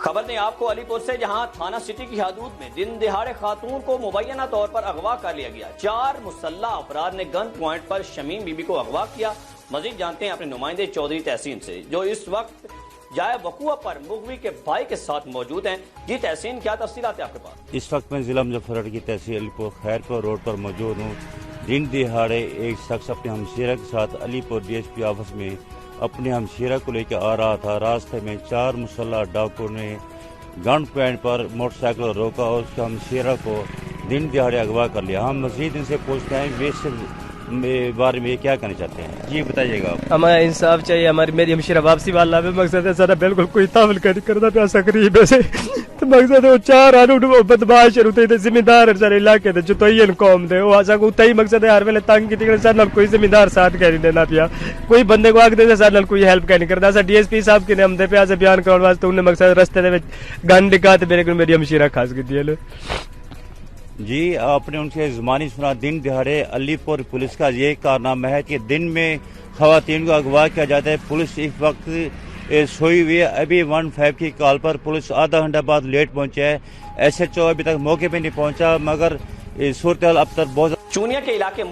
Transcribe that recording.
خبر نے آپ کو علی پور سے، جہاں تھانہ سٹی کی حدود میں دن دہاڑے خاتون کو مبینہ طور پر اغوا کر لیا گیا۔ 4 مسلح افراد نے گن پوائنٹ پر شمیم بی بی کو اغوا کیا۔ مزید جانتے ہیں اپنے نمائندے چودھری تحسین سے، جو اس وقت جائے وقوع پر مغوی کے بھائی کے ساتھ موجود ہیں۔ جی تحسین، کیا تفصیلات ہیں آپ کے پاس؟ اس وقت میں ضلع مظفرگڑھ کی تحصیل علی پور خیرپور روڈ پر موجود ہوں۔ دن دہاڑے ایک شخص اپنے ہمشیرہ کے ساتھ علی پور ڈی ایس پی آفس میں اپنے ہمشیرہ کو لے کے آ رہا تھا۔ راستے میں 4 مسلح ڈاکو نے گن پوائنٹ پر موٹر سائیکل روکا اور اس کے ہمشیرہ کو دن دہاڑے اغوا کر لیا۔ ہم مزید ان سے پوچھتے ہیں ویسے بارے میں یہ کیا کہنا چاہتے ہیں، جی بتائیے گا آپ۔ ہمیں انصاف چاہیے، ہماری میری ہمشیرہ واپسی والا بھی مقصد ہے سارا، بالکل کوئی تاول کرنا پیا سقریب سے تو مقصد ہے وہ 4 آنو بدماش ہوتے تھے، ذمہ دار سارے علاقے دے جتوئین قوم دے وہ اسا کو تئی مقصد ہے ہر ویلے تنگ کی ٹکڑے سر نال کوئی ذمہ دار ساتھ کہہ نہیں دینا پیا، کوئی بندے کو آگ دے سر نال کوئی ہیلپ کہہ نہیں کرتا۔ اسا ڈی ایس پی صاحب کے ہم دے پیا بیان کراؤن واسطے انہیں مقصد رستے دے وچ گن ڈکا تے میرے کو میری ہمشیرہ خاص کی دی۔ جی آپ نے ان سے زبانی سنا۔ دن دہاڑے علی پور پولیس کا یہ کارنامہ ہے کہ دن میں خواتین کو اغوا کیا جاتا ہے۔ پولیس اس وقت سوئی ہوئی ہے۔ ابھی 15 کی کال پر پولیس آدھا گھنٹہ بعد لیٹ پہنچا ہے۔ ایس ایچ او ابھی تک موقع پہ نہیں پہنچا، مگر صورتحال اب تک بہت چونیا کے علاقے